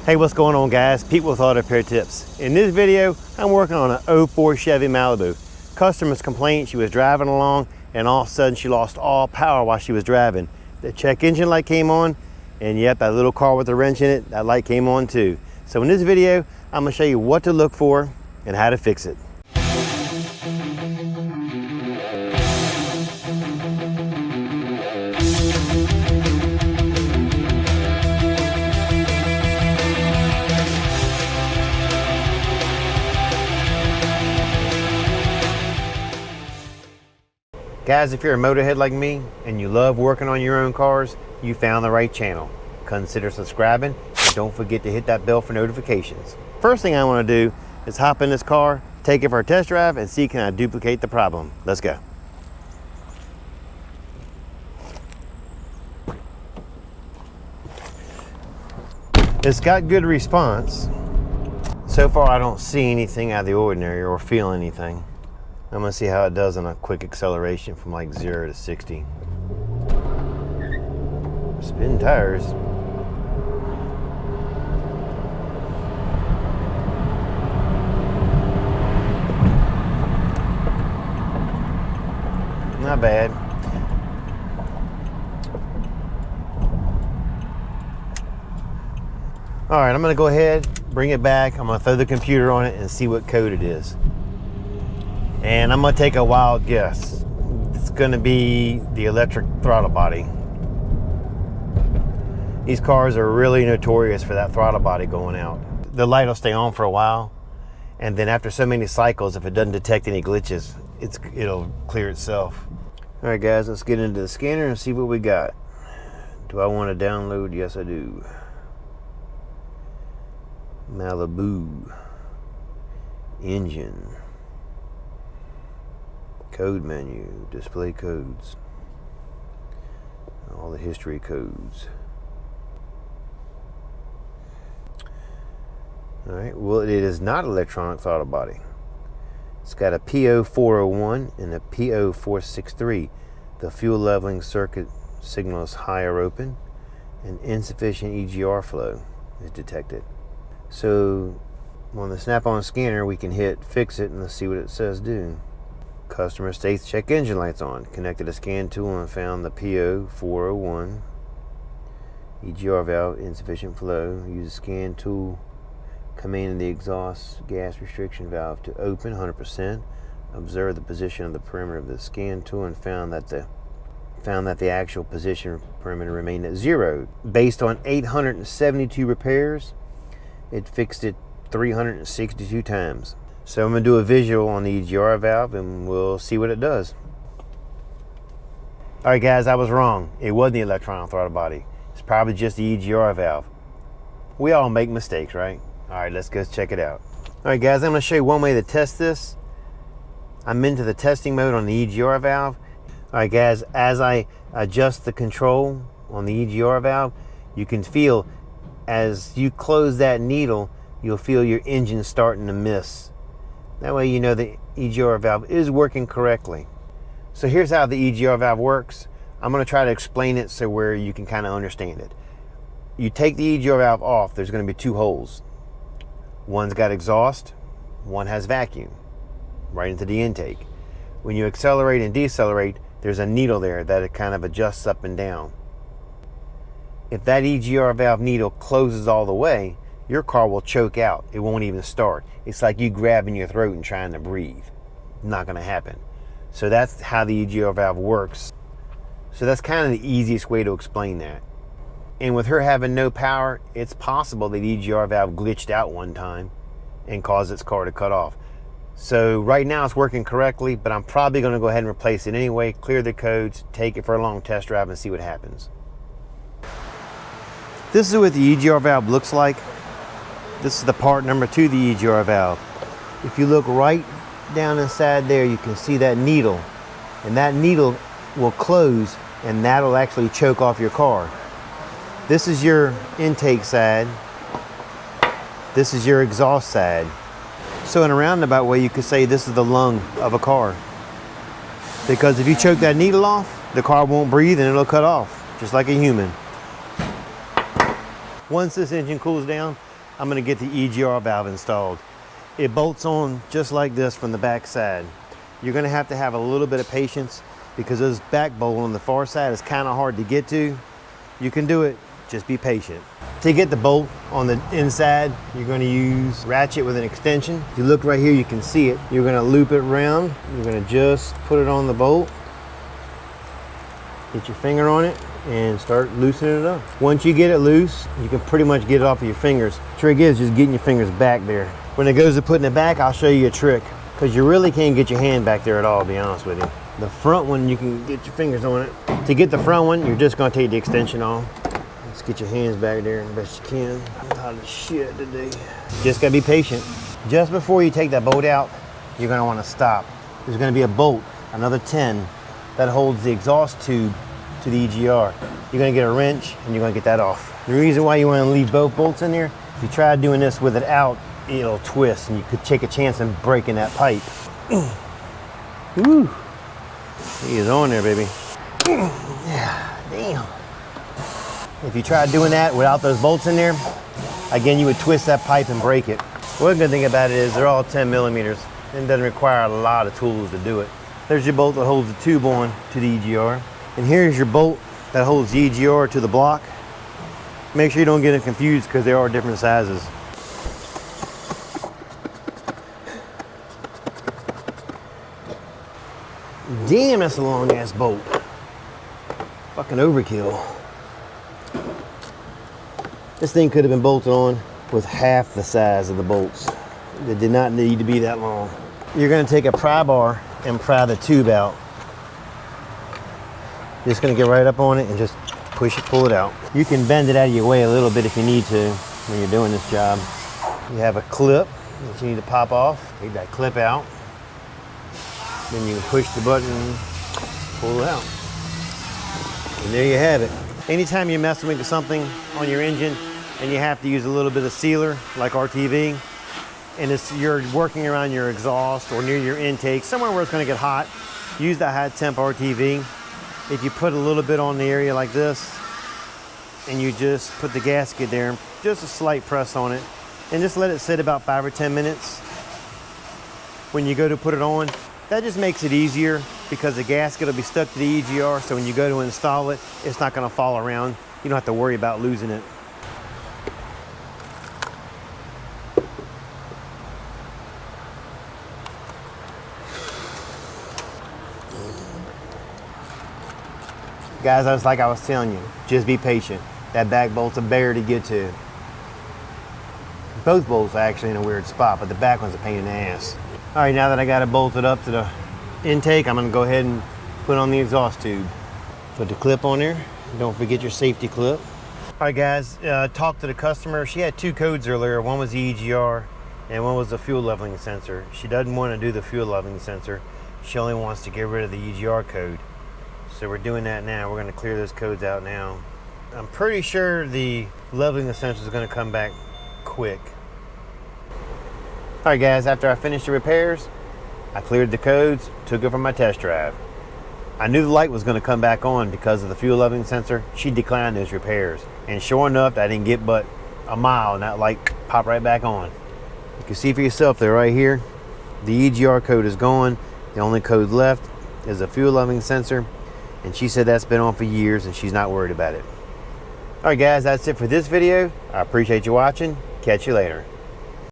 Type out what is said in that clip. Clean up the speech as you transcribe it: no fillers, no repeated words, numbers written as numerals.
Hey, what's going on, guys? Pete with Auto Repair Tips. In this video, I'm working on an 04 Chevy Malibu. Customer's complaint, she was driving along and all of a sudden she lost all power while she was driving. The check engine light came on, and yep, that little car with the wrench in it, that light came on too. So in this video, I'm gonna show you what to look for and how to fix it. Guys, if you're a motorhead like me and you love working on your own cars, you found the right channel. Consider subscribing and don't forget to hit that bell for notifications. First thing I want to do is hop in this car, take it for a test drive, and see can I duplicate the problem. Let's go. It's got good response. So far I don't see anything out of the ordinary or feel anything. I'm gonna see how it does on a quick acceleration from like 0 to 60. Spin tires. Not bad. All right, I'm gonna go ahead, bring it back. I'm gonna throw the computer on it and see what code it is. And I'm gonna take a wild guess. It's gonna be the electric throttle body. These cars are really notorious for that throttle body going out. The light will stay on for a while, and then after so many cycles, if it doesn't detect any glitches, it'll clear itself. All right, guys, let's get into the scanner and see what we got. Do I want to download? Yes, I do. Malibu engine. Code menu, display codes, all the history codes. All right, well, it is not electronic throttle body. It's got a P0401 and a P0463. The fuel leveling circuit signal is high or open, and insufficient EGR flow is detected. So on the snap-on scanner, we can hit fix it and let's see what it says do. Customer states check engine lights on. Connected a scan tool and found the P0401. EGR valve insufficient flow. Use the scan tool. Commanding the exhaust gas restriction valve to open 100%. Observe the position of the perimeter of the scan tool and found that the actual position perimeter remained at 0. Based on 872 repairs, it fixed it 362 times. So I'm going to do a visual on the EGR valve and we'll see what it does. All right, guys, I was wrong. It wasn't the electronic throttle body. It's probably just the EGR valve. We all make mistakes, right? All right, let's go check it out. All right, guys, I'm going to show you one way to test this. I'm into the testing mode on the EGR valve. All right, guys, as I adjust the control on the EGR valve, you can feel as you close that needle, you'll feel your engine starting to miss. That way you know the EGR valve is working correctly. So here's how the EGR valve works. I'm going to try to explain it so where you can kind of understand it. You take the EGR valve off, there's going to be two holes. One's got exhaust, one has vacuum, right into the intake. When you accelerate and decelerate, there's a needle there that it kind of adjusts up and down. If that EGR valve needle closes all the way, your car will choke out. It won't even start. It's like you grabbing your throat and trying to breathe. Not going to happen. So that's how the EGR valve works. So that's kind of the easiest way to explain that. And with her having no power, it's possible that EGR valve glitched out one time and caused its car to cut off. So right now it's working correctly, but I'm probably going to go ahead and replace it anyway, clear the codes, take it for a long test drive and see what happens. This is what the EGR valve looks like. This is the part number 2 the EGR valve. If you look right down inside there, you can see that needle. And that needle will close and that'll actually choke off your car. This is your intake side. This is your exhaust side. So in a roundabout way, you could say this is the lung of a car. Because if you choke that needle off, the car won't breathe and it'll cut off, just like a human. Once this engine cools down, I'm gonna get the EGR valve installed. It bolts on just like this from the back side. You're gonna have to have a little bit of patience because this back bolt on the far side is kind of hard to get to. You can do it, just be patient. To get the bolt on the inside, you're gonna use ratchet with an extension. If you look right here, you can see it. You're gonna loop it around. You're gonna just put it on the bolt. Get your finger on it and start loosening it up. Once you get it loose, you can pretty much get it off of your fingers. Trick is just getting your fingers back there. When it goes to putting it back, I'll show you a trick because you really can't get your hand back there at all, to be honest with you. The front one, you can get your fingers on it. To get the front one, you're just gonna take the extension off. Let's get your hands back there the best you can. I'm tired of shit today. Just gotta be patient. Just before you take that bolt out, you're gonna wanna stop. There's gonna be a bolt, another 10, that holds the exhaust tube to the EGR. You're gonna get a wrench and you're gonna get that off. The reason why you wanna leave both bolts in there, if you try doing this with it out, it'll twist and you could take a chance in breaking that pipe. Woo. He is on there, baby. Yeah, damn. If you try doing that without those bolts in there, again, you would twist that pipe and break it. One good thing about it is they're all 10 millimeters and it doesn't require a lot of tools to do it. There's your bolt that holds the tube on to the EGR. And here's your bolt that holds the EGR to the block. Make sure you don't get it confused because they are different sizes. Damn, that's a long ass bolt. Fucking overkill. This thing could have been bolted on with half the size of the bolts. It did not need to be that long. You're gonna take a pry bar and pry the tube out. You're just gonna get right up on it and just push it, pull it out. You can bend it out of your way a little bit if you need to when you're doing this job. You have a clip that you need to pop off. Take that clip out. Then you can push the button and pull it out. And there you have it. Anytime you're messing with something on your engine and you have to use a little bit of sealer like RTV, and you're working around your exhaust or near your intake, somewhere where it's gonna get hot, use the high temp RTV. If you put a little bit on the area like this, and you just put the gasket there, just a slight press on it, and just let it sit about 5 or 10 minutes. When you go to put it on, that just makes it easier because the gasket will be stuck to the EGR, so when you go to install it, it's not gonna fall around. You don't have to worry about losing it. Guys, that's like I was telling you, just be patient. That back bolt's a bear to get to. Both bolts are actually in a weird spot, but the back one's a pain in the ass. All right, now that I got it bolted up to the intake, I'm gonna go ahead and put on the exhaust tube. Put the clip on there. Don't forget your safety clip. All right, guys, talked to the customer. She had 2 codes earlier. One was the EGR and one was the fuel leveling sensor. She doesn't want to do the fuel leveling sensor. She only wants to get rid of the EGR code. So we're doing that now. We're gonna clear those codes out now. I'm pretty sure the leveling sensor is gonna come back quick. All right, guys, after I finished the repairs, I cleared the codes, took it for my test drive. I knew the light was gonna come back on because of the fuel leveling sensor. She declined those repairs. And sure enough, I didn't get but a mile and that light popped right back on. You can see for yourself there right here, the EGR code is gone. The only code left is a fuel leveling sensor. And she said that's been on for years and she's not worried about it. All right, guys, that's it for this video. I appreciate you watching. Catch you later.